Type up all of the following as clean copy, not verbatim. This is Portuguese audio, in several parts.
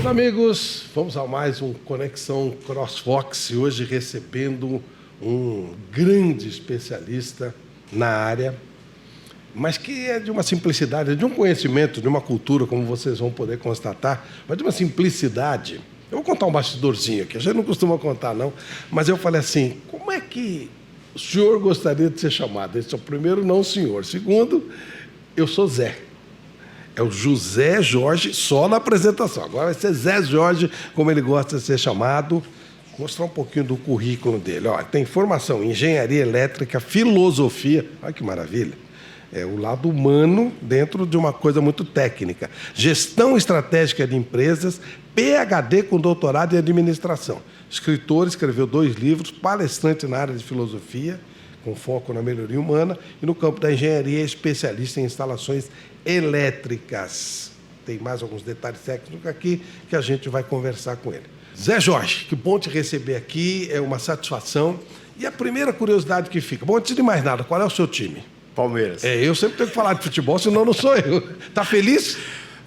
Olá, amigos, vamos a mais um Conexão CrossFox, hoje recebendo um grande especialista na área, mas que é de uma simplicidade, de um conhecimento, de uma cultura, como vocês vão poder constatar, mas de uma simplicidade. Eu vou contar um bastidorzinho aqui, a gente não costuma contar, não, mas eu falei assim, como é que o senhor gostaria de ser chamado? Esse é o primeiro, não o senhor. Segundo, eu sou Zé. É o José Jorge, só na apresentação. Agora vai ser Zé Jorge, como ele gosta de ser chamado. Vou mostrar um pouquinho do currículo dele. Ó, tem formação em engenharia elétrica, filosofia. Olha que maravilha. É o lado humano dentro de uma coisa muito técnica. Gestão estratégica de empresas, PhD com doutorado em administração. Escritor, escreveu 2 livros, palestrante na área de filosofia, com foco na melhoria humana, e no campo da engenharia, especialista em instalações elétricas. Tem mais alguns detalhes técnicos aqui que a gente vai conversar com ele. Zé Jorge, que bom te receber aqui, é uma satisfação. E a primeira curiosidade que fica, bom, antes de mais nada, qual é o seu time? Palmeiras. Eu sempre tenho que falar de futebol, senão não sou eu. Tá feliz?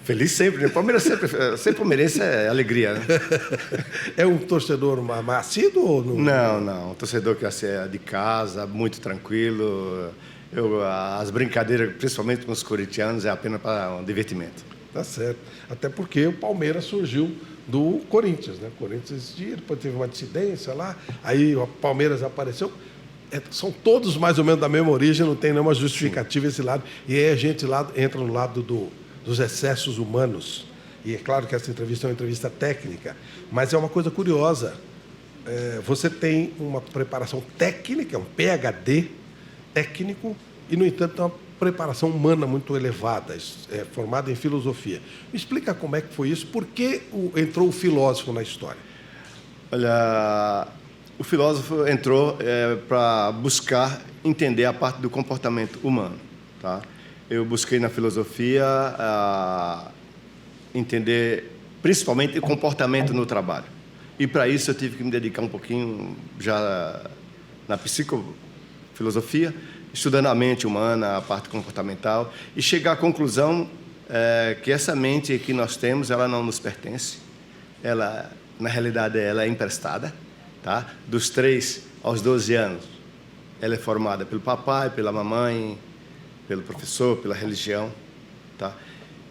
Feliz sempre, né? Palmeiras sempre palmeirense é alegria, né? É um torcedor assíduo ou não? Não. Um torcedor que é de casa, muito tranquilo. As brincadeiras, principalmente com os corintianos, é apenas para um divertimento. Tá certo. Até porque o Palmeiras surgiu do Corinthians, né? O Corinthians existia, depois teve uma dissidência lá, aí o Palmeiras apareceu. São todos mais ou menos da mesma origem, não tem nenhuma justificativa esse lado. E aí a gente entra no lado dos excessos humanos. E é claro que essa entrevista é uma entrevista técnica, mas é uma coisa curiosa. Você tem uma preparação técnica, um PhD técnico, e, no entanto, tem uma preparação humana muito elevada, formada em filosofia. Me explica como é que foi isso, por que entrou o filósofo na história? Olha, o filósofo entrou para buscar entender a parte do comportamento humano, tá? Eu busquei na filosofia entender principalmente o comportamento no trabalho. E para isso eu tive que me dedicar um pouquinho já na psicofilosofia, estudando a mente humana, a parte comportamental, e chegar à conclusão que essa mente que nós temos, ela não nos pertence. Ela, na realidade, ela é emprestada, tá? Dos 3 aos 12 anos, ela é formada pelo papai, pela mamãe, pelo professor, pela religião, tá?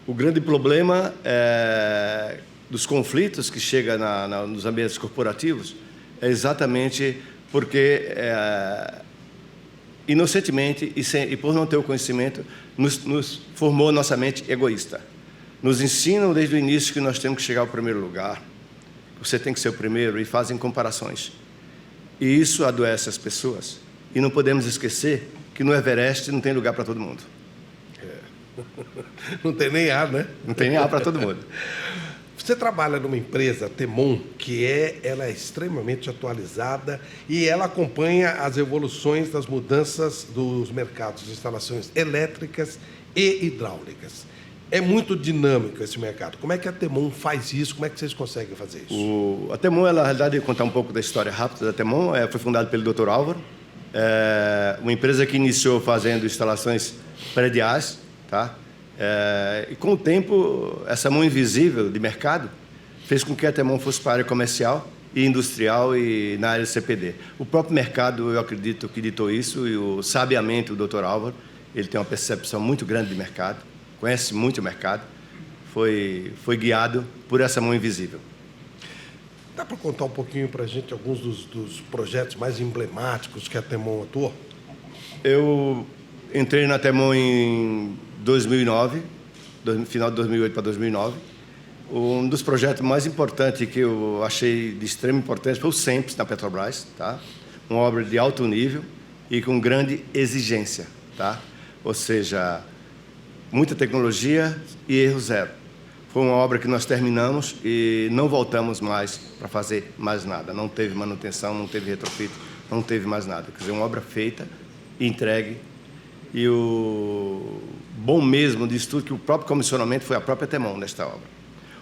O grande problema dos conflitos que chega nos ambientes corporativos é exatamente porque inocentemente e por não ter o conhecimento nos formou nossa mente egoísta. Nos ensinam desde o início que nós temos que chegar ao primeiro lugar, você tem que ser o primeiro, e fazem comparações. E isso adoece as pessoas. E não podemos esquecer que no Everest não tem lugar para todo mundo. Não tem nem ar, né? Não tem nem ar para todo mundo. Você trabalha numa empresa, Temon, que ela é extremamente atualizada e ela acompanha as evoluções das mudanças dos mercados de instalações elétricas e hidráulicas. É muito dinâmico esse mercado. Como é que a Temon faz isso? Como é que vocês conseguem fazer isso? A Temon, na realidade, vou contar um pouco da história rápida da Temon. Foi fundada pelo Dr. Álvaro, uma empresa que iniciou fazendo instalações prediais, tá? E com o tempo, essa mão invisível de mercado fez com que a Temon fosse para a área comercial e industrial e na área CPD. O próprio mercado, eu acredito, que ditou isso, e sabiamente o Dr. Álvaro, ele tem uma percepção muito grande de mercado, conhece muito o mercado, foi guiado por essa mão invisível. Dá para contar um pouquinho para a gente alguns dos projetos mais emblemáticos que a Temon atuou? Eu entrei na Temon em 2009, final de 2008 para 2009. Um dos projetos mais importantes que eu achei de extrema importância foi o SEMPS, na Petrobras, tá? Uma obra de alto nível e com grande exigência, tá? Ou seja, muita tecnologia e erro zero. Foi uma obra que nós terminamos e não voltamos mais para fazer mais nada. Não teve manutenção, não teve retrofit, não teve mais nada. Quer dizer, uma obra feita, entregue. E o bom mesmo disso tudo, que o próprio comissionamento foi a própria Temon nesta obra.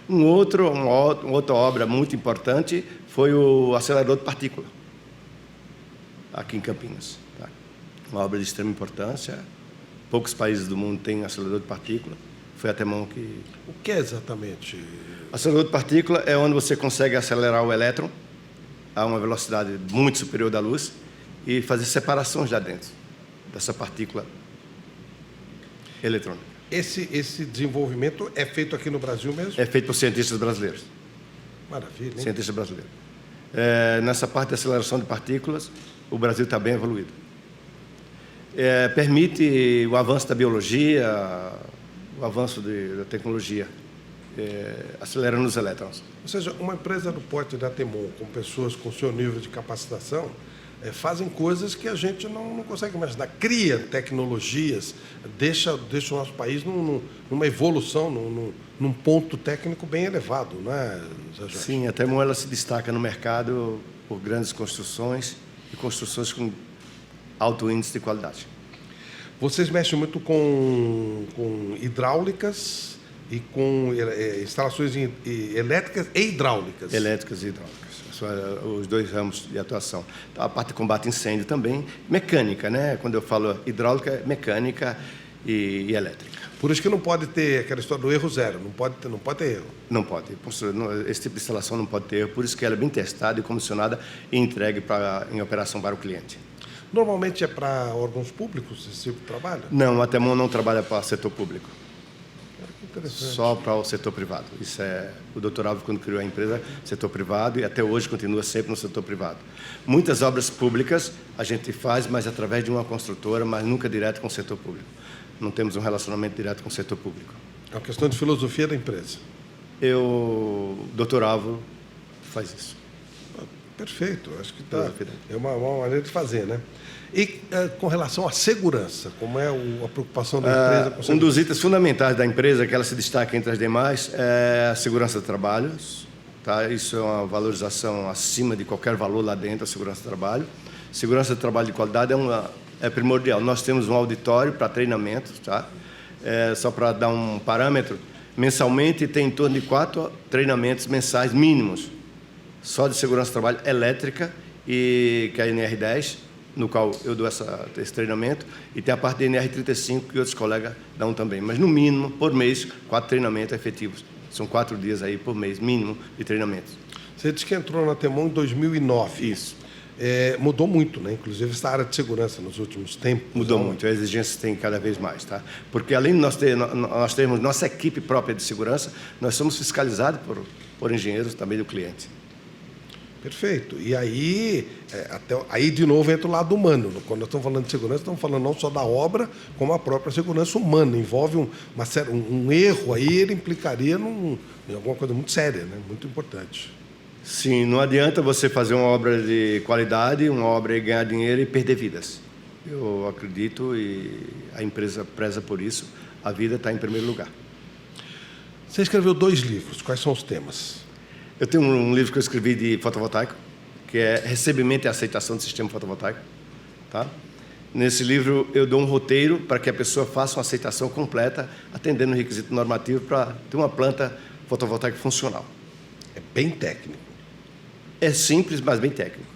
Uma outra obra muito importante foi o acelerador de partícula, aqui em Campinas. Tá? Uma obra de extrema importância. Poucos países do mundo têm acelerador de partícula. Foi a Temon que... O que é exatamente? Acelerador de partícula é onde você consegue acelerar o elétron a uma velocidade muito superior da luz e fazer separações lá dentro dessa partícula eletrônica. Esse desenvolvimento é feito aqui no Brasil mesmo? É feito por cientistas brasileiros. Maravilha, hein? Cientistas brasileiros. Nessa parte de aceleração de partículas, o Brasil está bem evoluído. Permite o avanço da biologia, o avanço da tecnologia, acelerando os elétrons. Ou seja, uma empresa do porte da Temon, com pessoas com seu nível de capacitação, fazem coisas que a gente não consegue imaginar. Cria tecnologias, deixa o nosso país numa evolução, num ponto técnico bem elevado, não é, Zé Jorge? Sim, a Temon ela se destaca no mercado por grandes construções e construções com alto índice de qualidade. Vocês mexem muito com hidráulicas e com instalações elétricas e hidráulicas. Elétricas e hidráulicas. Os dois ramos de atuação. A parte de combate a incêndio também. Mecânica, né? Quando eu falo hidráulica, mecânica e elétrica. Por isso que não pode ter aquela história do erro zero. Não pode ter erro. Não pode. Esse tipo de instalação não pode ter erro. Por isso que ela é bem testada e comissionada e entregue em operação para o cliente. Normalmente é para órgãos públicos esse tipo de trabalho? Não, a Temon não trabalha para o setor público. Interessante. Só para o setor privado. Isso é o Dr. Alves, quando criou a empresa, setor privado, e até hoje continua sempre no setor privado. Muitas obras públicas a gente faz, mas através de uma construtora, mas nunca direto com o setor público. Não temos um relacionamento direto com o setor público. É uma questão de filosofia da empresa. O Dr. Alves faz isso. Perfeito, acho que é uma maneira de fazer, né? E com relação à segurança, como é a preocupação da empresa com segurança? Um dos itens fundamentais da empresa, que ela se destaca entre as demais, é a segurança de trabalhos. Tá? Isso é uma valorização acima de qualquer valor lá dentro, a segurança de trabalho. Segurança de trabalho de qualidade é primordial. Nós temos um auditório para treinamento, tá? Só para dar um parâmetro, mensalmente tem em torno de 4 treinamentos mensais mínimos, só de segurança do trabalho elétrica, que é a NR10, no qual eu dou esse treinamento, e tem a parte da NR35, que outros colegas dão também. Mas, no mínimo, por mês, 4 treinamentos efetivos. São 4 dias aí por mês, mínimo, de treinamentos. Você disse que entrou na Temon em 2009. Isso. Mudou muito, né? Inclusive, essa área de segurança nos últimos tempos. Mudou muito, a exigência tem cada vez mais, tá? Porque, além de nós termos nossa equipe própria de segurança, nós somos fiscalizados por engenheiros também do cliente. Perfeito. E aí, aí de novo entra o lado humano. Quando nós estamos falando de segurança, estamos falando não só da obra, como a própria segurança humana. Envolve um erro aí, ele implicaria em alguma coisa muito séria, né? Muito importante. Sim, não adianta você fazer uma obra de qualidade, uma obra e ganhar dinheiro e perder vidas. Eu acredito e a empresa preza por isso. A vida está em primeiro lugar. Você escreveu 2 livros. Quais são os temas? Eu tenho um livro que eu escrevi de fotovoltaico, que é Recebimento e Aceitação do Sistema Fotovoltaico. Tá? Nesse livro, eu dou um roteiro para que a pessoa faça uma aceitação completa, atendendo o requisito normativo para ter uma planta fotovoltaica funcional. É bem técnico. É simples, mas bem técnico.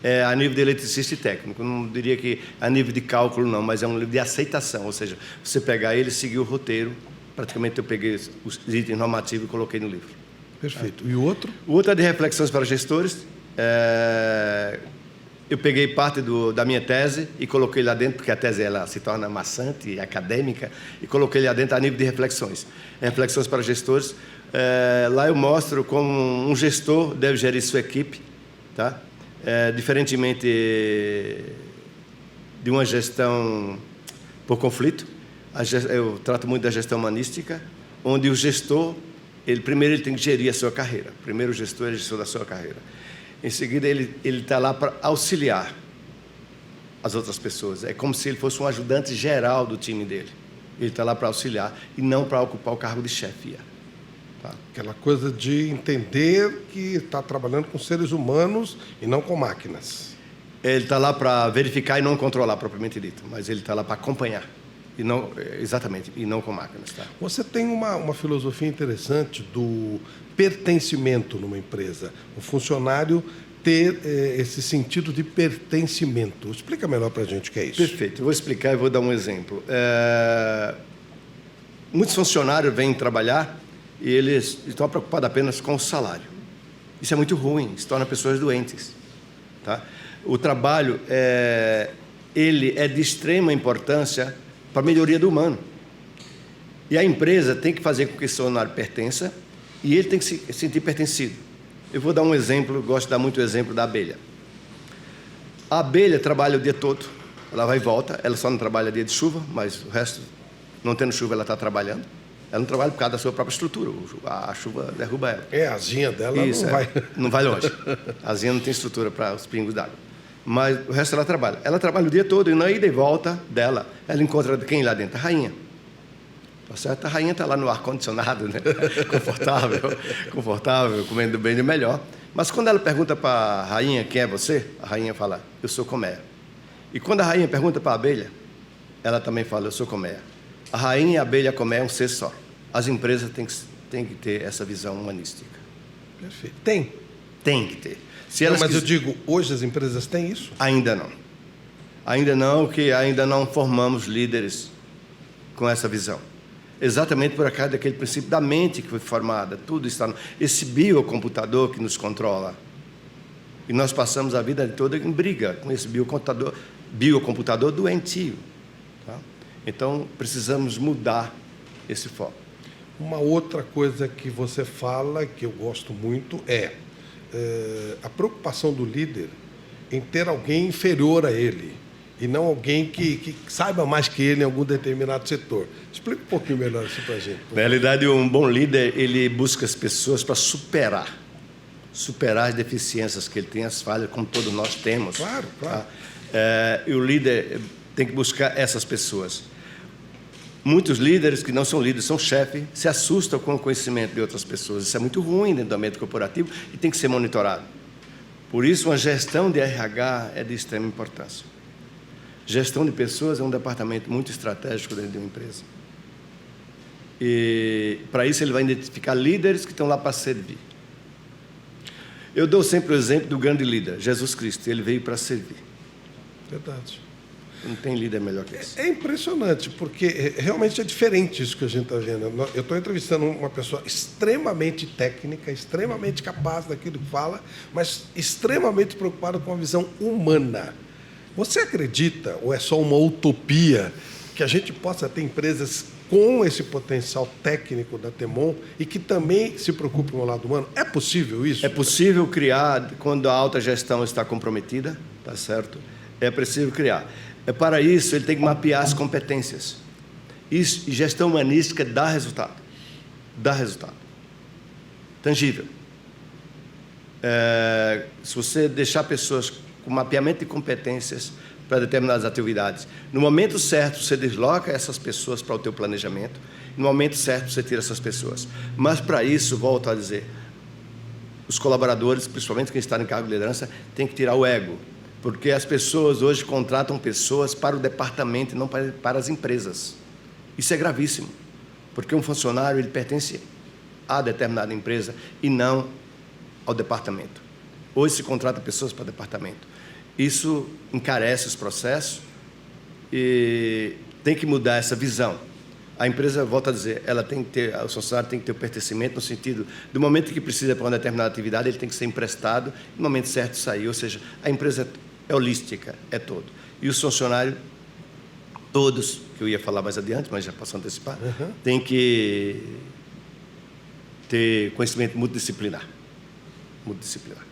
É a nível de eletricista e técnico. Não diria que a nível de cálculo, não, mas é um livro de aceitação. Ou seja, você pegar ele e seguir o roteiro. Praticamente eu peguei os itens normativos e coloquei no livro. Perfeito. E o outro? O outro é de reflexões para gestores. Eu peguei parte da minha tese e coloquei lá dentro, porque a tese ela se torna maçante e acadêmica, e coloquei lá dentro a nível de reflexões. Reflexões para gestores. Lá eu mostro como um gestor deve gerir sua equipe, tá? Diferentemente de uma gestão por conflito. Eu trato muito da gestão humanística, onde o gestor, primeiro ele tem que gerir a sua carreira. Primeiro o gestor é o gestor da sua carreira. Em seguida, ele está lá para auxiliar as outras pessoas. É como se ele fosse um ajudante geral do time dele. Ele está lá para auxiliar e não para ocupar o cargo de chefia. Tá? Aquela coisa de entender que está trabalhando com seres humanos e não com máquinas. Ele está lá para verificar e não controlar, propriamente dito, mas ele está lá para acompanhar. E não, exatamente, e não com máquinas. Tá? Você tem uma filosofia interessante do pertencimento numa empresa. O funcionário ter esse sentido de pertencimento. Explica melhor para a gente o que é isso. Perfeito. Eu vou explicar e vou dar um exemplo. muitos funcionários vêm trabalhar e eles estão preocupados apenas com o salário. Isso é muito ruim, isso torna pessoas doentes. Tá? O trabalho ele é de extrema importância para a melhoria do humano. E a empresa tem que fazer com que esse funcionário pertença e ele tem que se sentir pertencido. Eu vou dar um exemplo, gosto de dar muito o exemplo da abelha. A abelha trabalha o dia todo, ela vai e volta, ela só não trabalha dia de chuva, mas o resto, não tendo chuva, ela está trabalhando. Ela não trabalha por causa da sua própria estrutura, a chuva derruba ela. A asinha dela Isso, não vai... Não vai longe. A asinha não tem estrutura para os pingos d'água. Mas o resto ela trabalha. Ela trabalha o dia todo e na ida e volta dela, ela encontra quem lá dentro? A rainha. Tá certo? A rainha está lá no ar-condicionado, né? confortável, comendo bem e melhor. Mas quando ela pergunta para a rainha quem é você, a rainha fala, eu sou colmeia. E quando a rainha pergunta para a abelha, ela também fala, eu sou colmeia. A rainha e a abelha colmeia é um ser só. As empresas têm que ter essa visão humanística. Perfeito. Tem? Tem que ter. Mas eu digo, hoje as empresas têm isso? Ainda não. Ainda não, porque ainda não formamos líderes com essa visão. Exatamente por causa daquele princípio da mente que foi formada. Tudo está... Esse biocomputador que nos controla. E nós passamos a vida toda em briga com esse biocomputador doentio. Tá? Então, precisamos mudar esse foco. Uma outra coisa que você fala, que eu gosto muito, é a preocupação do líder em ter alguém inferior a ele e não alguém que saiba mais que ele em algum determinado setor. Explica um pouquinho melhor isso para a gente. Na realidade, um bom líder, ele busca as pessoas para superar as deficiências que ele tem, as falhas, como todos nós temos. Claro, claro. Tá? E o líder tem que buscar essas pessoas. Muitos líderes que não são líderes, são chefes, se assustam com o conhecimento de outras pessoas. Isso é muito ruim dentro do ambiente corporativo e tem que ser monitorado. Por isso, uma gestão de RH é de extrema importância. Gestão de pessoas é um departamento muito estratégico dentro de uma empresa. E, para isso, ele vai identificar líderes que estão lá para servir. Eu dou sempre o exemplo do grande líder, Jesus Cristo. Ele veio para servir. Verdade. Não tem líder melhor que esse. É impressionante, porque realmente é diferente isso que a gente está vendo. Eu estou entrevistando uma pessoa extremamente técnica, extremamente capaz daquilo que fala, mas extremamente preocupada com a visão humana. Você acredita, ou é só uma utopia, que a gente possa ter empresas com esse potencial técnico da Temon e que também se preocupem com o lado humano? É possível isso? É possível criar quando a alta gestão está comprometida, tá certo? É possível criar. Para isso, ele tem que mapear as competências. Isso, e gestão humanística dá resultado. Dá resultado. Tangível. Se você deixar pessoas com mapeamento de competências para determinadas atividades, no momento certo, você desloca essas pessoas para o teu planejamento, no momento certo, você tira essas pessoas. Mas, para isso, volto a dizer, os colaboradores, principalmente quem está em cargo de liderança, tem que tirar o ego. Porque as pessoas hoje contratam pessoas para o departamento e não para as empresas. Isso é gravíssimo, porque um funcionário ele pertence a determinada empresa e não ao departamento. Hoje se contrata pessoas para o departamento. Isso encarece os processos e tem que mudar essa visão. A empresa, volta a dizer, ela tem que ter, o funcionário tem que ter o pertencimento no sentido do momento que precisa para uma determinada atividade, ele tem que ser emprestado, no momento certo sair. Ou seja, a empresa é holística, é todo. E os funcionários, todos, que eu ia falar mais adiante, mas já posso antecipar, tem que ter conhecimento multidisciplinar. Multidisciplinar.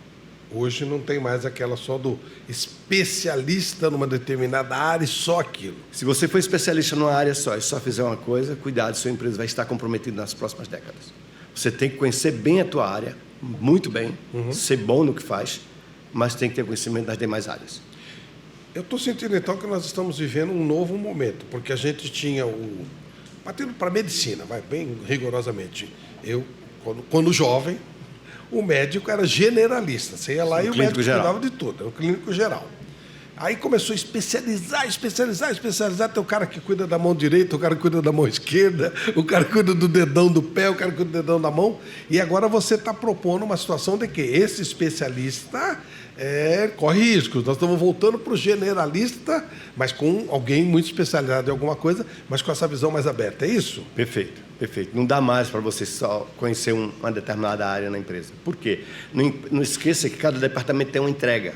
Hoje não tem mais aquela só do especialista numa determinada área e só aquilo. Se você for especialista numa área só e só fizer uma coisa, cuidado, sua empresa vai estar comprometida nas próximas décadas. Você tem que conhecer bem a tua área, muito bem, ser bom no que faz, mas tem que ter conhecimento das demais áreas. Eu estou sentindo, então, que nós estamos vivendo um novo momento, porque a gente tinha partindo para a medicina, vai bem rigorosamente. Eu, quando jovem, o médico era generalista. Você ia lá e o médico cuidava de tudo, era o clínico geral. Aí começou a especializar. Tem o cara que cuida da mão direita, o cara que cuida da mão esquerda, o cara que cuida do dedão do pé, o cara que cuida do dedão da mão. E agora você está propondo uma situação de que esse especialista corre riscos. Nós estamos voltando para o generalista, mas com alguém muito especializado em alguma coisa, mas com essa visão mais aberta. É isso? Perfeito, perfeito. Não dá mais para você só conhecer uma determinada área na empresa. Por quê? Não esqueça que cada departamento tem uma entrega.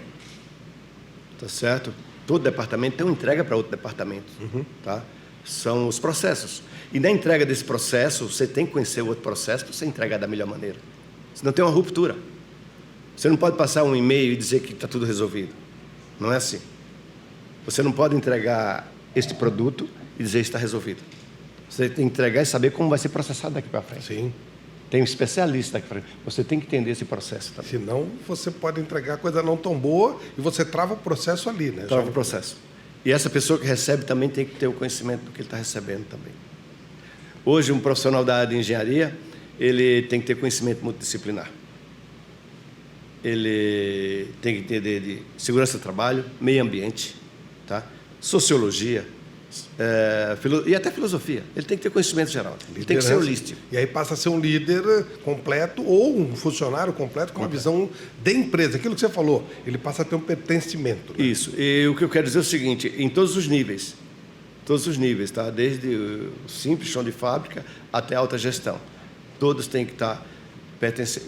Tá certo? Todo departamento tem uma entrega para outro departamento. Tá? São os processos. E na entrega desse processo, você tem que conhecer o outro processo para você entregar da melhor maneira. Senão tem uma ruptura. Você não pode passar um e-mail e dizer que está tudo resolvido. Não é assim. Você não pode entregar este produto e dizer que está resolvido. Você tem que entregar e saber como vai ser processado daqui para frente. Sim. Tem um especialista daqui para frente. Você tem que entender esse processo também. Senão, você pode entregar coisa não tão boa e você trava o processo ali, né? Trava o processo. E essa pessoa que recebe também tem que ter o conhecimento do que ele está recebendo também. Hoje, um profissional da área de engenharia, ele tem que ter conhecimento multidisciplinar. Ele tem que entender de segurança do trabalho, meio ambiente, tá? Sociologia, e até filosofia. Ele tem que ter conhecimento geral. Ele tem que ser holístico. E aí passa a ser um líder completo ou um funcionário completo com uma visão de empresa. Aquilo que você falou, ele passa a ter um pertencimento. Né? Isso. E o que eu quero dizer é o seguinte, em todos os níveis, tá? Desde o simples chão de fábrica até a alta gestão. Todos têm que estar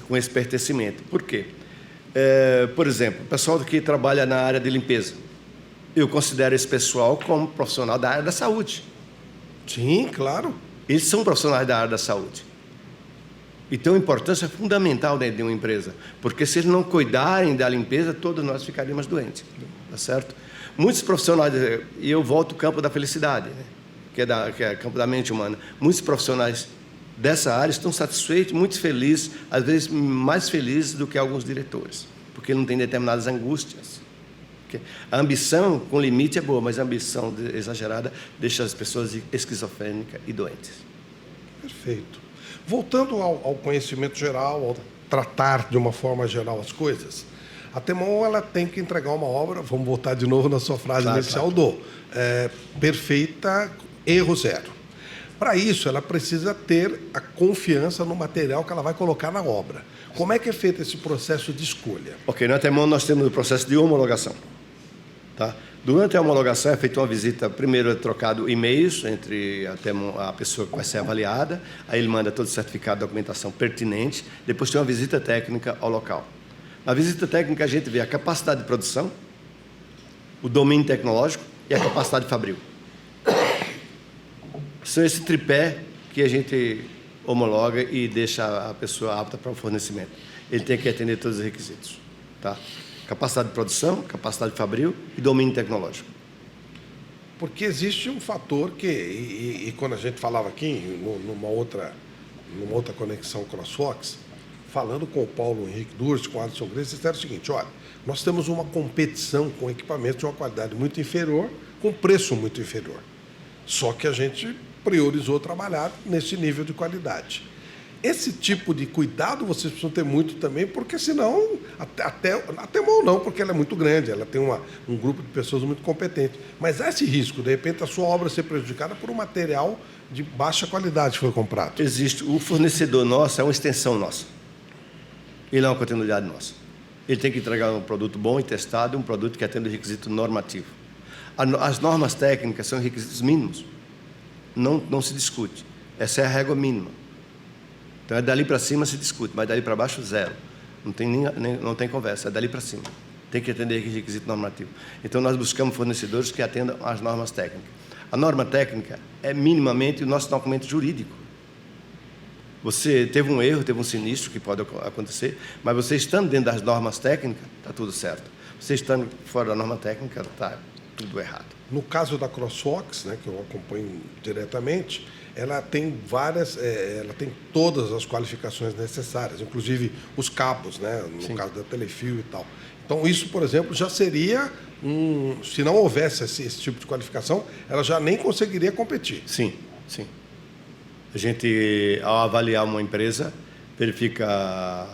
com esse pertencimento. Por quê? Por exemplo, o pessoal que trabalha na área de limpeza. Eu considero esse pessoal como profissional da área da saúde. Sim, claro. Eles são profissionais da área da saúde. E tem uma importância fundamental dentro de uma empresa. Porque se eles não cuidarem da limpeza, todos nós ficaríamos doentes. Tá certo? Muitos profissionais, e eu volto ao campo da felicidade, né? que é o campo da mente humana. Muitos profissionais dessa área estão satisfeitos, muito felizes, às vezes mais felizes do que alguns diretores, porque não têm determinadas angústias. A ambição com limite é boa, mas a ambição exagerada deixa as pessoas esquizofrênicas e doentes. Perfeito. Voltando ao conhecimento geral, ao tratar de uma forma geral as coisas, a Temon ela tem que entregar uma obra, vamos voltar de novo na sua frase inicial, perfeita, erro zero. Para isso, ela precisa ter a confiança no material que ela vai colocar na obra. Como é que é feito esse processo de escolha? Ok, na Temon nós temos o processo de homologação. Tá? Durante a homologação é feita uma visita, primeiro é trocado e-mails entre a pessoa que vai ser avaliada, aí ele manda todo o certificado de documentação pertinente, depois tem uma visita técnica ao local. Na visita técnica a gente vê a capacidade de produção, o domínio tecnológico e a capacidade fabril. São esse tripé que a gente homologa e deixa a pessoa apta para o fornecimento. Ele tem que atender todos os requisitos. Tá? Capacidade de produção, capacidade fabril e domínio tecnológico. Porque existe um fator que, e quando a gente falava aqui, numa outra conexão CrossFox, falando com o Paulo Henrique Durst, com o Alisson Grace, eles disseram o seguinte, olha, nós temos uma competição com equipamentos de uma qualidade muito inferior, com preço muito inferior. Só que a gente priorizou trabalhar nesse nível de qualidade. Esse tipo de cuidado vocês precisam ter muito também, porque senão, até mal não, porque ela é muito grande, ela tem um grupo de pessoas muito competentes. Mas há esse risco, de repente, a sua obra ser prejudicada por um material de baixa qualidade que foi comprado. Existe. O fornecedor nosso é uma extensão nossa. Ele é uma continuidade nossa. Ele tem que entregar um produto bom e testado, um produto que atende o requisito normativo. As normas técnicas são requisitos mínimos. Não se discute. Essa é a régua mínima. Então, dali para cima se discute, mas dali para baixo, zero. Não tem conversa, é dali para cima. Tem que atender requisito normativo. Então, nós buscamos fornecedores que atendam às normas técnicas. A norma técnica é minimamente o nosso documento jurídico. Você teve um erro, teve um sinistro que pode acontecer, mas você estando dentro das normas técnicas, está tudo certo. Você estando fora da norma técnica, está tudo errado. No caso da CrossFox, né, que eu acompanho diretamente, ela tem ela tem todas as qualificações necessárias, inclusive os cabos, né, no caso da Telefio e tal. Então, isso, por exemplo, já seria se não houvesse esse tipo de qualificação, ela já nem conseguiria competir. Sim, sim. A gente, ao avaliar uma empresa, verifica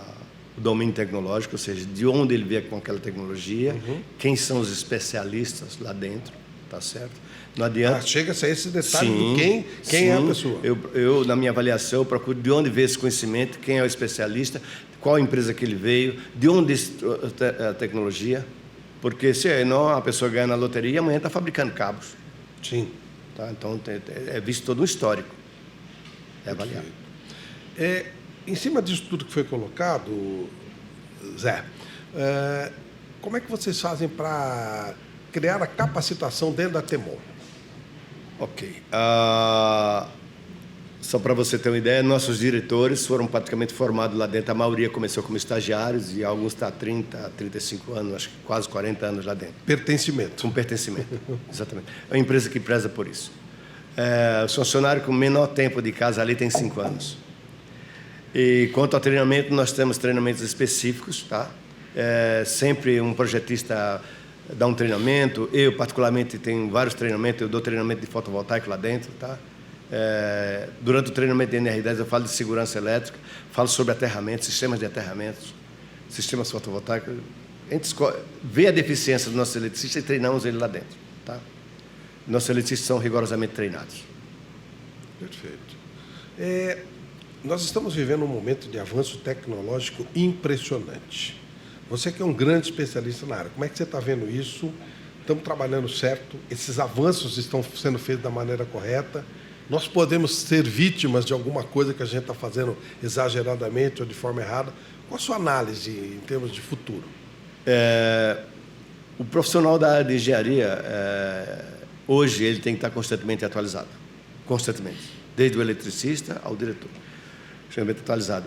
o domínio tecnológico, ou seja, de onde ele veio com aquela tecnologia, quem são os especialistas lá dentro, tá certo? Não adianta. Chega-se a esse detalhe do quem é a pessoa. Eu, na minha avaliação, eu procuro de onde veio esse conhecimento, quem é o especialista, qual empresa que ele veio, de onde a tecnologia, porque se não a pessoa ganha na loteria, amanhã está fabricando cabos. Sim. Tá? Então, é visto todo um histórico. É avaliado. Em cima disso tudo que foi colocado, Zé, como é que vocês fazem para criar a capacitação dentro da Temon? Ok. Só para você ter uma ideia, nossos diretores foram praticamente formados lá dentro. A maioria começou como estagiários e alguns estão há 30, 35 anos, acho que quase 40 anos lá dentro. Pertencimento. Com pertencimento, exatamente. É uma empresa que preza por isso. Os funcionários com menor tempo de casa ali têm 5 anos. E quanto ao treinamento, nós temos treinamentos específicos, tá? Sempre um projetista dá um treinamento. Eu, particularmente, tenho vários treinamentos. Eu dou treinamento de fotovoltaico lá dentro, tá? Durante o treinamento de NR10, eu falo de segurança elétrica, falo sobre aterramento, sistemas de aterramentos, sistemas fotovoltaicos. A gente vê a deficiência dos nossos eletricistas e treinamos ele lá dentro, tá? Nossos eletricistas são rigorosamente treinados. Perfeito. Nós estamos vivendo um momento de avanço tecnológico impressionante. Você que é um grande especialista na área, como é que você está vendo isso? Estamos trabalhando certo? Esses avanços estão sendo feitos da maneira correta? Nós podemos ser vítimas de alguma coisa que a gente está fazendo exageradamente ou de forma errada? Qual a sua análise em termos de futuro? O profissional da área de engenharia, hoje, ele tem que estar constantemente atualizado. Constantemente. Desde o eletricista ao diretor. Extremamente atualizado.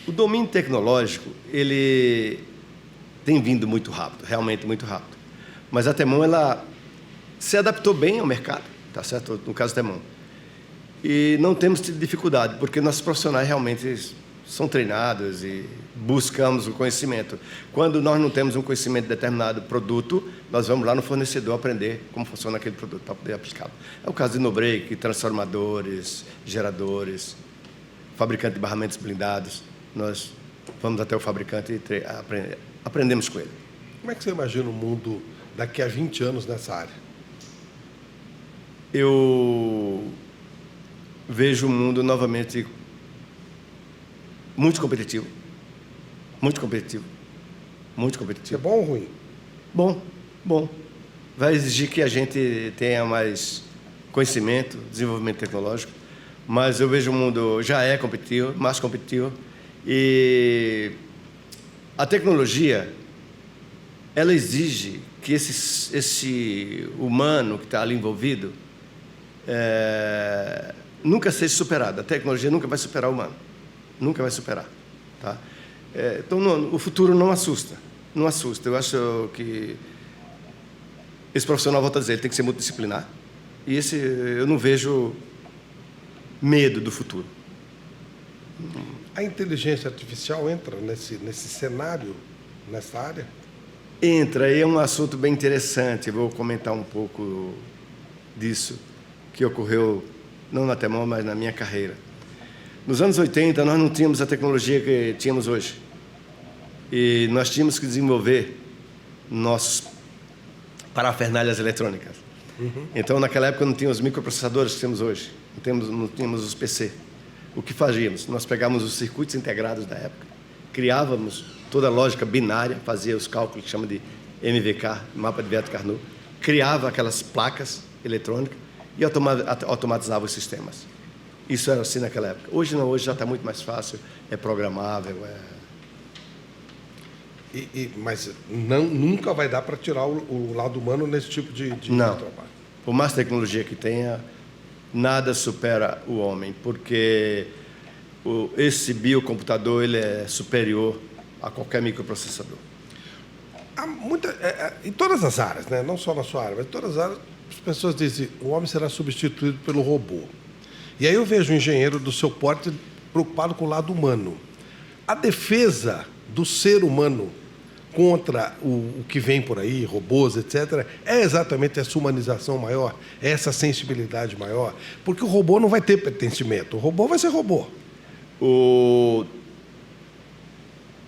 O domínio tecnológico, ele tem vindo muito rápido, realmente muito rápido. Mas a Temon, ela se adaptou bem ao mercado, tá certo? No caso da Temon. E não temos tido dificuldade, porque nossos profissionais realmente são treinados e buscamos o conhecimento. Quando nós não temos um conhecimento de determinado produto, nós vamos lá no fornecedor aprender como funciona aquele produto para poder aplicá-lo. É o caso de no-break, transformadores, geradores, fabricante de barramentos blindados. Nós vamos até o fabricante e aprendemos com ele. Como é que você imagina o mundo daqui a 20 anos nessa área? Eu vejo o mundo novamente muito competitivo. Muito competitivo. Muito competitivo. É bom ou ruim? Bom, bom. Vai exigir que a gente tenha mais conhecimento, desenvolvimento tecnológico, mas eu vejo o mundo já é competitivo, mais competitivo, e a tecnologia, ela exige que esse humano que está ali envolvido nunca seja superado. A tecnologia nunca vai superar o humano. Nunca vai superar. Tá? Então, o futuro não assusta. Não assusta. Eu acho que esse profissional, volto a dizer, ele tem que ser multidisciplinar. E eu não vejo medo do futuro. A inteligência artificial entra nesse cenário, nessa área? Entra, e é um assunto bem interessante. Eu vou comentar um pouco disso, que ocorreu não na Temon, mas na minha carreira. Nos anos 80, nós não tínhamos a tecnologia que tínhamos hoje. E nós tínhamos que desenvolver nossos parafernálias eletrônicas. Então, naquela época, não tínhamos os microprocessadores que temos hoje. Não tínhamos os PC. O que fazíamos? Nós pegávamos os circuitos integrados da época, criávamos toda a lógica binária, fazia os cálculos que chama de MVK, mapa de Vieto-Carnot, criava aquelas placas eletrônicas e automatizava os sistemas. Isso era assim naquela época. Hoje não, hoje já está muito mais fácil, é programável. Mas nunca vai dar para tirar o lado humano nesse tipo de trabalho. Por mais tecnologia que tenha, nada supera o homem, porque esse biocomputador ele é superior a qualquer microprocessador. Há em todas as áreas, né? Não só na sua área, mas em todas as áreas, as pessoas dizem o homem será substituído pelo robô. E aí eu vejo um engenheiro do seu porte preocupado com o lado humano. A defesa do ser humano contra o que vem por aí, robôs, etc., é exatamente essa humanização maior, essa sensibilidade maior, porque o robô não vai ter pertencimento, o robô vai ser robô.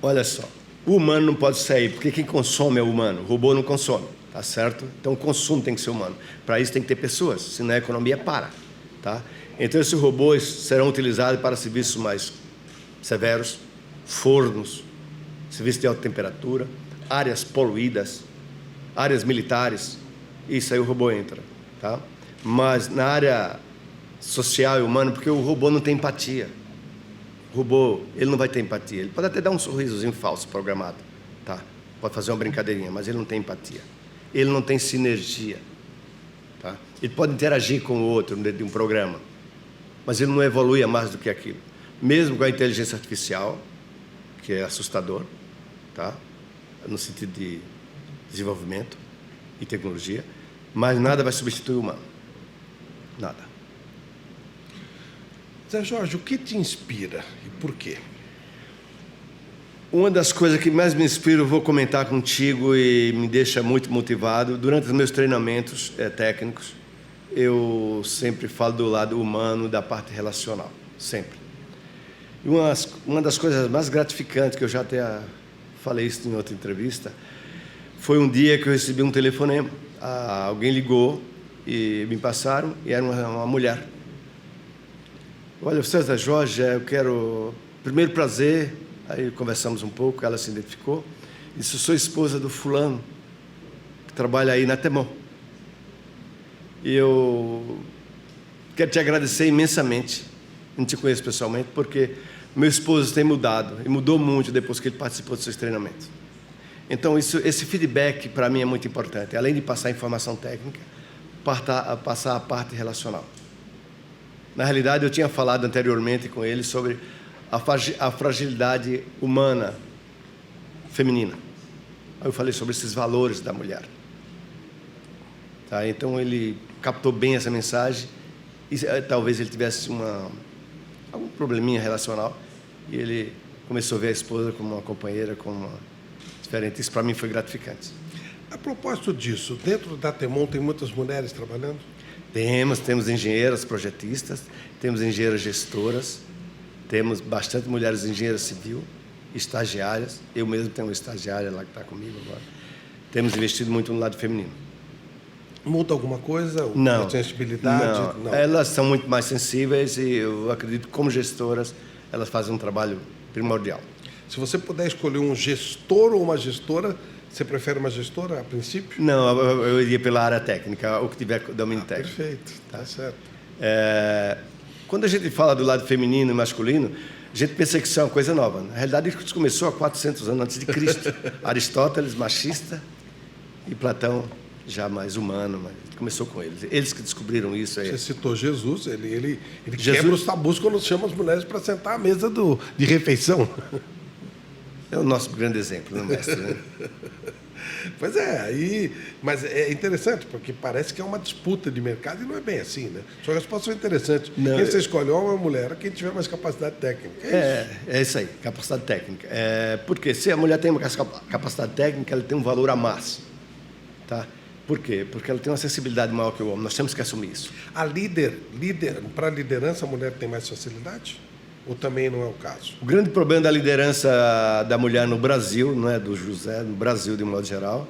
Olha só, o humano não pode sair, porque quem consome é o humano, o robô não consome, tá certo? Então o consumo tem que ser humano. Para isso tem que ter pessoas, senão a economia para, tá? Então esses robôs serão utilizados para serviços mais severos, fornos, serviços de alta temperatura, áreas poluídas, áreas militares, isso aí o robô entra, tá? Mas na área social e humana, porque o robô não tem empatia. O robô, ele não vai ter empatia. Ele pode até dar um sorrisozinho falso programado, tá? Pode fazer uma brincadeirinha, mas ele não tem empatia. Ele não tem sinergia, tá? Ele pode interagir com o outro dentro de um programa, mas ele não evolui a mais do que aquilo. Mesmo com a inteligência artificial, que é assustador, tá? No sentido de desenvolvimento e tecnologia, mas nada vai substituir o humano. Nada. Zé Jorge, o que te inspira e por quê? Uma das coisas que mais me inspira, eu vou comentar contigo e me deixa muito motivado. Durante os meus treinamentos técnicos, eu sempre falo do lado humano, da parte relacional, sempre. E uma das coisas mais gratificantes, que eu já até falei isso em outra entrevista, foi um dia que eu recebi um telefonema. Alguém ligou e me passaram, e era uma mulher. Olha, Zé Jorge, eu quero... Primeiro prazer, aí conversamos um pouco, ela se identificou. Disse, eu sou esposa do fulano, que trabalha aí na Temon. E eu quero te agradecer imensamente, não te conheço pessoalmente, porque meu esposo tem mudado, e mudou muito depois que ele participou dos seus treinamentos. Então, esse feedback, para mim, é muito importante. Além de passar informação técnica, passar a parte relacional. Na realidade, eu tinha falado anteriormente com ele sobre a fragilidade humana feminina. Aí eu falei sobre esses valores da mulher. Tá? Então, ele captou bem essa mensagem e talvez ele tivesse algum probleminha relacional e ele começou a ver a esposa como uma companheira, como uma diferente. Isso, para mim, foi gratificante. A propósito disso, dentro da Temon tem muitas mulheres trabalhando? Temos engenheiras projetistas, temos engenheiras gestoras, temos bastante mulheres engenheiras civil, estagiárias. Eu mesmo tenho uma estagiária lá que está comigo agora. Temos investido muito no lado feminino. Muda alguma coisa? Não. A sensibilidade? Não. Elas são muito mais sensíveis e eu acredito que, como gestoras, elas fazem um trabalho primordial. Se você puder escolher um gestor ou uma gestora, você prefere uma gestora a princípio? Não, eu iria pela área técnica, o que tiver domínio técnico. Perfeito, tá certo. Quando a gente fala do lado feminino e masculino, a gente pensa que isso é uma coisa nova. Na realidade, isso começou há 400 anos antes de Cristo. Aristóteles, machista, e Platão, já mais humano, mas começou com eles. Eles que descobriram isso aí. Você citou Jesus, ele Jesus... quebra os tabus quando chama as mulheres para sentar à mesa de refeição. É o nosso grande exemplo, né, mestre? Né? Pois é, mas é interessante, porque parece que é uma disputa de mercado e não é bem assim, né? Sua resposta foi interessante. Não, quem você escolhe, homem ou mulher, quem tiver mais capacidade técnica. É isso aí, capacidade técnica. Porque se a mulher tem uma capacidade técnica, ela tem um valor a mais. Tá? Por quê? Porque ela tem uma sensibilidade maior que o homem. Nós temos que assumir isso. Para a liderança, a mulher tem mais facilidade? Ou também não é o caso? O grande problema da liderança da mulher no Brasil, não é do José, no Brasil de um modo geral,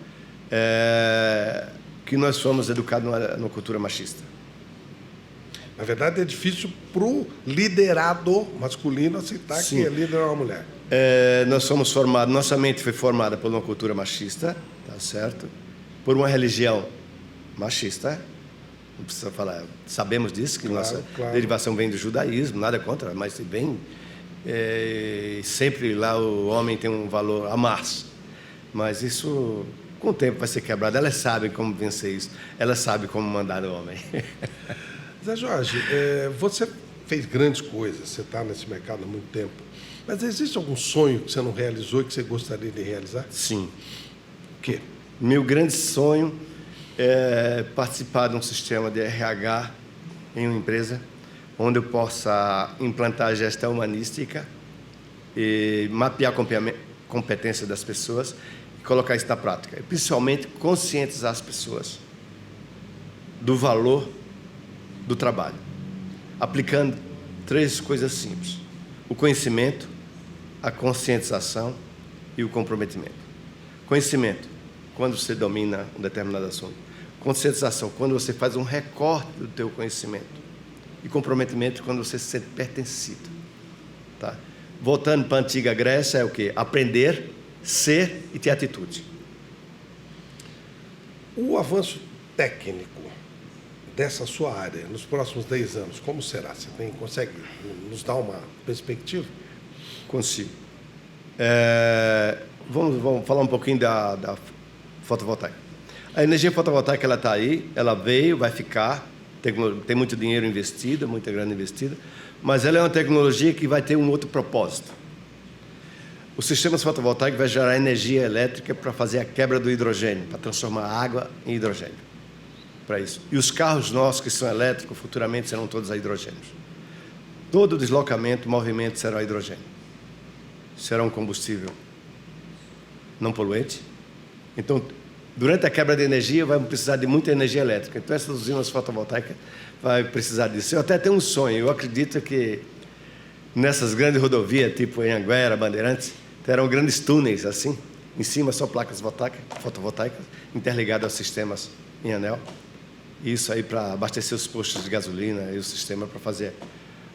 é que nós fomos educados numa cultura machista. Na verdade, é difícil para o liderado masculino aceitar que é líder uma mulher. Nós somos formados, nossa mente foi formada por uma cultura machista, tá certo? Por uma religião machista. Não precisa falar, sabemos disso, que nossa derivação vem do judaísmo, nada contra, mas vem. Sempre lá o homem tem um valor a mais. Mas isso, com o tempo, vai ser quebrado. Elas sabem como vencer isso, elas sabem como mandar o homem. Zé Jorge, você fez grandes coisas, você está nesse mercado há muito tempo, mas existe algum sonho que você não realizou e que você gostaria de realizar? Sim. O quê? Meu grande sonho é participar de um sistema de RH em uma empresa onde eu possa implantar a gestão humanística e mapear a competência das pessoas e colocar isso na prática. E principalmente conscientizar as pessoas do valor do trabalho, aplicando 3 coisas simples: o conhecimento, a conscientização e o comprometimento. Conhecimento, quando você domina um determinado assunto. Conscientização, quando você faz um recorte do teu conhecimento. E comprometimento, quando você se sente pertencido. Tá? Voltando para a antiga Grécia, é o quê? Aprender, ser e ter atitude. O avanço técnico dessa sua área nos próximos 10 anos, como será? Você consegue nos dar uma perspectiva? Consigo. Vamos falar um pouquinho da fotovoltaica. A energia fotovoltaica ela está aí, ela veio, vai ficar, tem muito dinheiro investido, muita grana investida, mas ela é uma tecnologia que vai ter um outro propósito. Os sistemas fotovoltaicos vai gerar energia elétrica para fazer a quebra do hidrogênio, para transformar a água em hidrogênio. Para isso. E os carros nossos que são elétricos, futuramente serão todos a hidrogênio. Todo deslocamento, movimento será a hidrogênio. Será um combustível não poluente. Então, durante a quebra de energia, vai precisar de muita energia elétrica. Então, essas usinas fotovoltaicas vai precisar disso. Eu até tenho um sonho. Eu acredito que nessas grandes rodovias, tipo Anhanguera, Bandeirantes, terão grandes túneis assim, em cima só placas fotovoltaicas, interligadas aos sistemas em anel. Isso aí para abastecer os postos de gasolina e o sistema para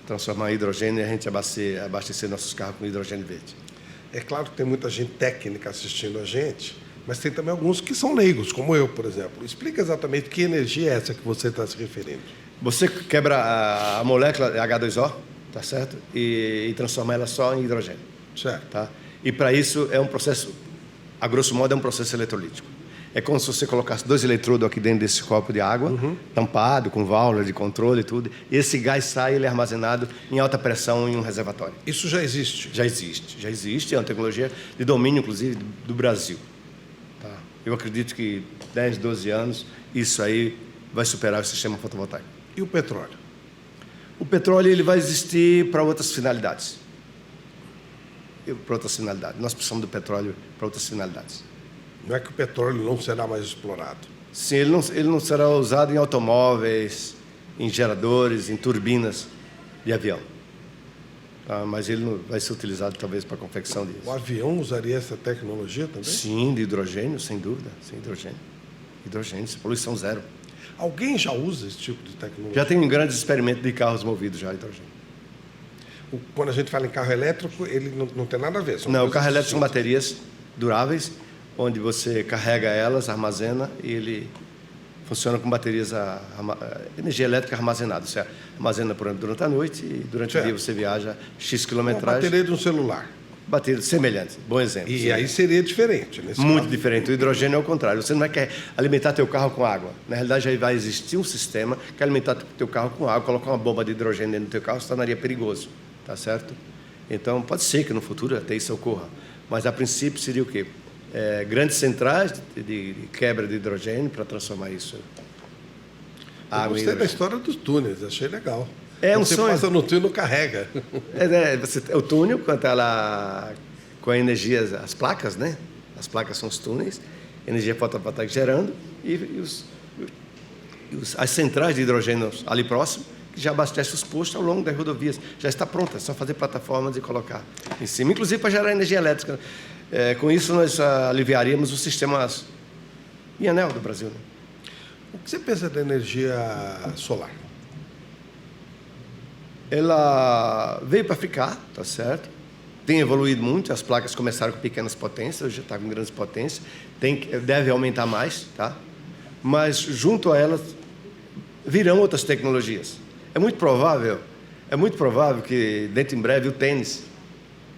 transformar em hidrogênio e a gente abastecer nossos carros com hidrogênio verde. É claro que tem muita gente técnica assistindo a gente, mas tem também alguns que são leigos, como eu, por exemplo. Explica exatamente que energia é essa que você está se referindo. Você quebra a molécula H2O, tá certo? E transforma ela só em hidrogênio. Certo. Tá? E para isso é um processo, a grosso modo, é um processo eletrolítico. É como se você colocasse 2 eletrodos aqui dentro desse copo de água, tampado, com válvula de controle e tudo. E esse gás sai, ele é armazenado em alta pressão em um reservatório. Isso já existe? Já existe. É uma tecnologia de domínio, inclusive, do Brasil. Tá? Eu acredito que 10, 12 anos, isso aí vai superar o sistema fotovoltaico. E o petróleo? O petróleo ele vai existir para outras finalidades. Nós precisamos do petróleo para outras finalidades. Não é que o petróleo não será mais explorado? Sim, ele não será usado em automóveis, em geradores, em turbinas de avião. Mas ele não vai ser utilizado talvez para a confecção disso. O avião usaria essa tecnologia também? Sim, de hidrogênio, sem dúvida. Sem hidrogênio. Hidrogênio, poluição zero. Alguém já usa esse tipo de tecnologia? Já tem grandes experimentos de carros movidos já a hidrogênio. Quando a gente fala em carro elétrico, ele não tem nada a ver. Não, o carro elétrico são baterias duráveis, onde você carrega elas, armazena, e ele funciona com baterias, energia elétrica armazenada. Você armazena durante a noite e durante o dia você viaja X quilometragem. Uma bateria de um celular. Bateria semelhante, bom exemplo. E aí seria diferente. Muito diferente. O hidrogênio é o contrário. Você não vai querer alimentar teu carro com água. Na realidade, já vai existir um sistema que alimentar teu carro com água, colocar uma bomba de hidrogênio dentro do teu carro, se tornaria perigoso. Tá certo? Então, pode ser que no futuro até isso ocorra. Mas, a princípio, seria o quê? Grandes centrais de quebra de hidrogênio para transformar isso. Eu gostei da história dos túneis, achei legal. É um sonho. Você passa no túnel e não carrega. O túnel, com a energia, as placas, né? As placas são os túneis, energia fotovoltaica gerando, e as centrais de hidrogênio ali próximo, que já abastece os postos ao longo das rodovias. Já está pronta, é só fazer plataformas e colocar em cima, inclusive para gerar energia elétrica. Com isso, nós aliviaríamos os sistemas em anel do Brasil. Né? O que você pensa da energia solar? Ela veio para ficar, tá certo? Tem evoluído muito, as placas começaram com pequenas potências, hoje já está com grandes potências, deve aumentar mais, tá? Mas junto a elas virão outras tecnologias. É muito provável que dentro em breve o tênis,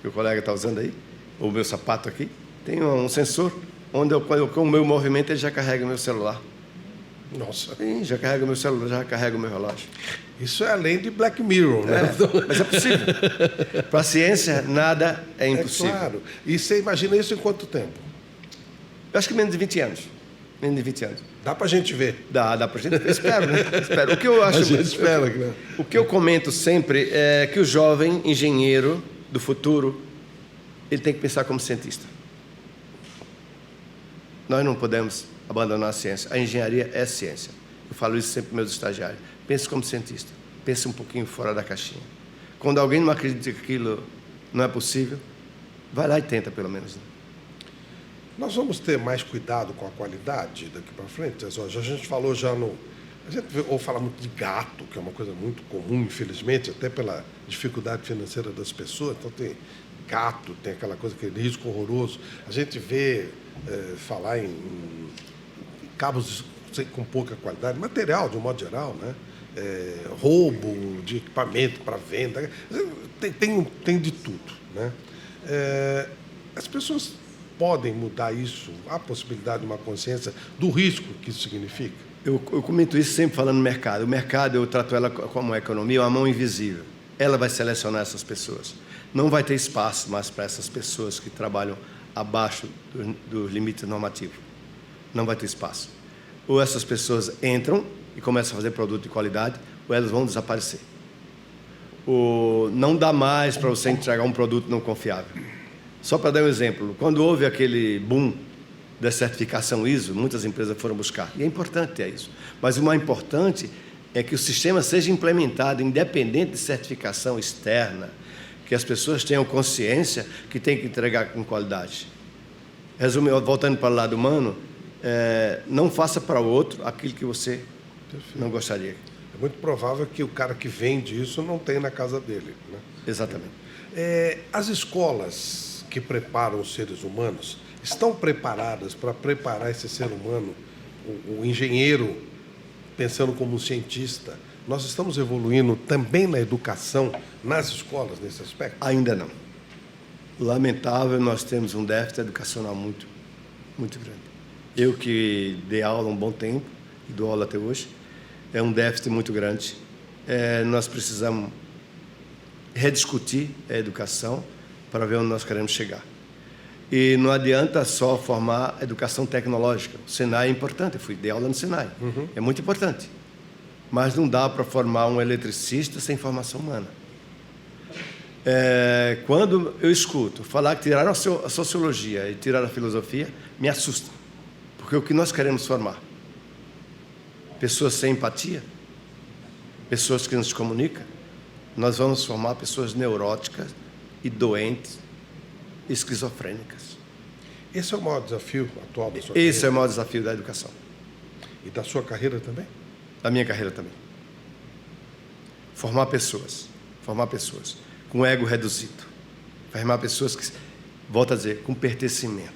que o colega está usando aí, ou o meu sapato aqui, tem um sensor, onde com o meu movimento ele já carrega o meu celular. Nossa. Sim, já carrega o meu celular, já carrega o meu relógio. Isso é além de Black Mirror, né? Mas é possível. Para a ciência, nada é impossível. É claro. E você imagina isso em quanto tempo? Eu acho que menos de 20 anos. Menos de 20 anos. Dá para a gente ver? Dá para a gente ver. Espero, né? Espero. O que eu acho, o que eu comento sempre é que o jovem engenheiro do futuro, ele tem que pensar como cientista. Nós não podemos abandonar a ciência. A engenharia é ciência. Eu falo isso sempre para meus estagiários. Pense como cientista. Pense um pouquinho fora da caixinha. Quando alguém não acredita que aquilo não é possível, vai lá e tenta, pelo menos. Né? Nós vamos ter mais cuidado com a qualidade daqui para frente? A gente falou já no... A gente ouve falar muito de gato, que é uma coisa muito comum, infelizmente, até pela dificuldade financeira das pessoas. Então, tem gato, tem aquela coisa, aquele risco horroroso. A gente vê falar em cabos com pouca qualidade, material, de um modo geral, né? Roubo de equipamento para venda. Tem de tudo, né? As pessoas podem mudar isso? Há possibilidade de uma consciência do risco que isso significa? Eu comento isso sempre falando no mercado. O mercado, eu trato ela como uma economia, uma mão invisível. Ela vai selecionar essas pessoas. Não vai ter espaço mais para essas pessoas que trabalham abaixo do limite normativo. Não vai ter espaço. Ou essas pessoas entram e começam a fazer produto de qualidade, ou elas vão desaparecer. Ou não dá mais para você entregar um produto não confiável. Só para dar um exemplo, quando houve aquele boom da certificação ISO, muitas empresas foram buscar. E é importante ter isso. Mas o mais importante é que o sistema seja implementado independente de certificação externa, que as pessoas tenham consciência que tem que entregar com qualidade. Resumindo, voltando para o lado humano, não faça para o outro aquilo que você não gostaria. É muito provável que o cara que vende isso não tenha na casa dele, né? Exatamente. As escolas que preparam os seres humanos estão preparadas para preparar esse ser humano, o engenheiro, pensando como um cientista? Nós estamos evoluindo também na educação, nas escolas, nesse aspecto? Ainda não. Lamentável, nós temos um déficit educacional muito, muito grande. Eu que dei aula há um bom tempo, e dou aula até hoje, é um déficit muito grande. Nós precisamos rediscutir a educação para ver onde nós queremos chegar. E não adianta só formar educação tecnológica. O Senai é importante, eu dei aula no Senai. É muito importante. Mas não dá para formar um eletricista sem formação humana. Quando eu escuto falar que tiraram a sociologia e tiraram a filosofia, me assusta. Porque o que nós queremos formar? Pessoas sem empatia? Pessoas que não se comunicam? Nós vamos formar pessoas neuróticas e doentes, esquizofrênicas. Esse é o maior desafio atual da sua carreira? Esse é o maior desafio da educação. E da sua carreira também? Da minha carreira também. Formar pessoas com ego reduzido. Formar pessoas que, volto a dizer, com pertencimento.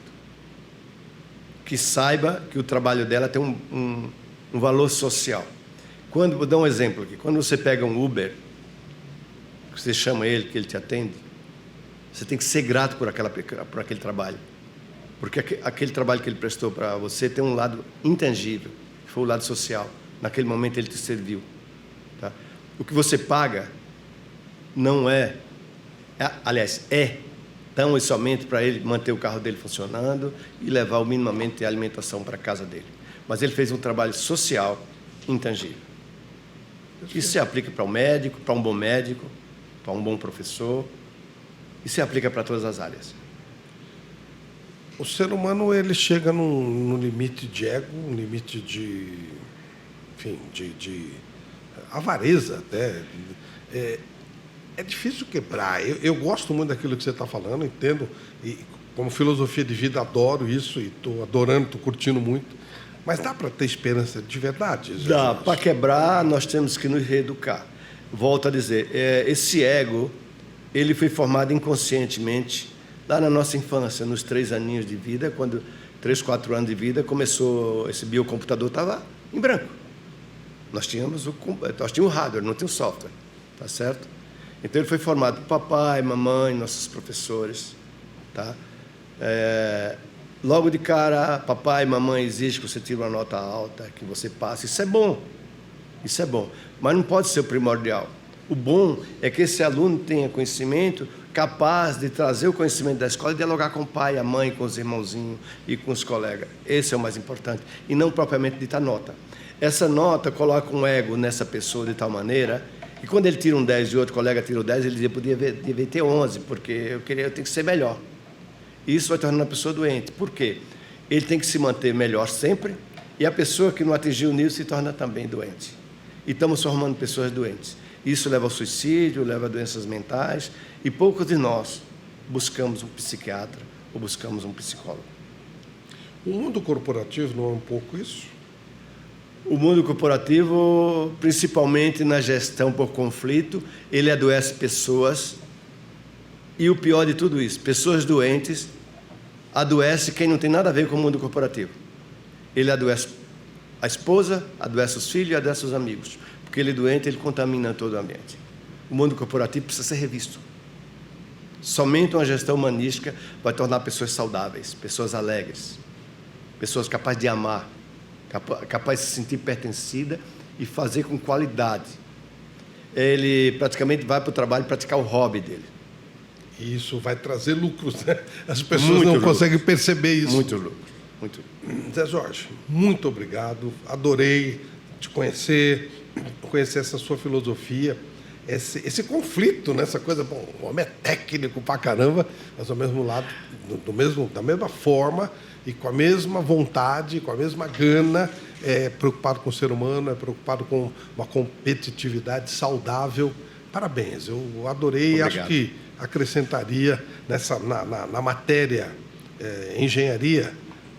Que saiba que o trabalho dela tem um valor social. Vou dar um exemplo aqui. Quando você pega um Uber, você chama ele, que ele te atende, você tem que ser grato por aquele trabalho. Porque aquele trabalho que ele prestou para você tem um lado intangível, que foi o lado social. Naquele momento ele te serviu. Tá? O que você paga não aliás, tão e somente para ele manter o carro dele funcionando e levar minimamente a alimentação para a casa dele. Mas ele fez um trabalho social intangível. Isso se aplica para um médico, para um bom professor, e se aplica para todas as áreas. O ser humano, ele chega num limite de ego, um limite de avareza até. É difícil quebrar. Eu gosto muito daquilo que você está falando, entendo, e como filosofia de vida adoro isso, e estou adorando, estou curtindo muito. Mas dá para ter esperança de verdade? Dá. Para quebrar, nós temos que nos reeducar. Volto a dizer, esse ego, ele foi formado inconscientemente lá na nossa infância, nos 3 aninhos de vida, 3, 4 anos de vida, começou, esse biocomputador estava em branco. Nós tínhamos o hardware, não tinha o software, tá certo? Então ele foi formado por papai, mamãe, nossos professores, tá? Logo de cara, papai e mamãe exigem que você tire uma nota alta, que você passe. Isso é bom, mas não pode ser o primordial. O bom é que esse aluno tenha conhecimento, capaz de trazer o conhecimento da escola e dialogar com o pai, a mãe, com os irmãozinhos e com os colegas. Esse é o mais importante, e não propriamente ditar nota. Essa nota coloca um ego nessa pessoa de tal maneira que quando ele tira um 10 e outro colega tira o 10, ele devia ter 11, porque eu tenho que ser melhor. Isso vai tornando a pessoa doente. Por quê? Ele tem que se manter melhor sempre, e a pessoa que não atingiu o nível se torna também doente. E estamos formando pessoas doentes. Isso leva ao suicídio, leva a doenças mentais, e poucos de nós buscamos um psiquiatra ou buscamos um psicólogo. O mundo corporativo não é um pouco isso? O mundo corporativo, principalmente na gestão por conflito, ele adoece pessoas. E o pior de tudo isso, pessoas doentes, adoece quem não tem nada a ver com o mundo corporativo. Ele adoece a esposa, adoece os filhos e adoece os amigos. Porque ele é doente, ele contamina todo o ambiente. O mundo corporativo precisa ser revisto. Somente uma gestão humanística vai tornar pessoas saudáveis, pessoas alegres, pessoas capazes de amar, capazes de se sentir pertencida e fazer com qualidade. Ele praticamente vai para o trabalho praticar o hobby dele. E isso vai trazer lucros, né? As pessoas Muito não lucro. conseguem perceber isso. Muito lucro. Muito. Zé Jorge, muito obrigado. Adorei te conhecer essa sua filosofia, esse conflito, né? Essa coisa, bom, o homem é técnico pra caramba, mas ao mesmo lado, da mesma forma e com a mesma vontade, com a mesma gana, é preocupado com o ser humano, é preocupado com uma competitividade saudável. Parabéns, eu adorei e acho que acrescentaria na matéria engenharia,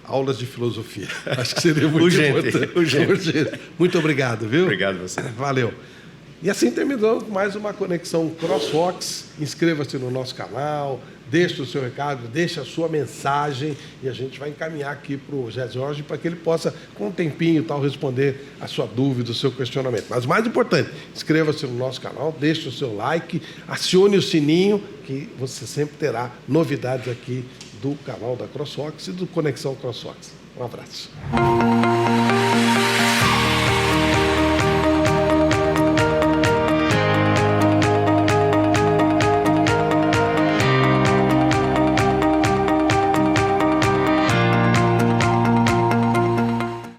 aulas de filosofia. Acho que seria muito importante. Urgente. Muito obrigado, viu? Obrigado a você. Valeu. E assim terminamos mais uma Conexão CrossFox. Inscreva-se no nosso canal, deixe o seu recado, deixe a sua mensagem e a gente vai encaminhar aqui para o Zé Jorge para que ele possa, com um tempinho, tal, responder a sua dúvida, o seu questionamento. Mas o mais importante, inscreva-se no nosso canal, deixe o seu like, acione o sininho, que você sempre terá novidades aqui do canal da CrossFox e do Conexão CrossFox. Um abraço.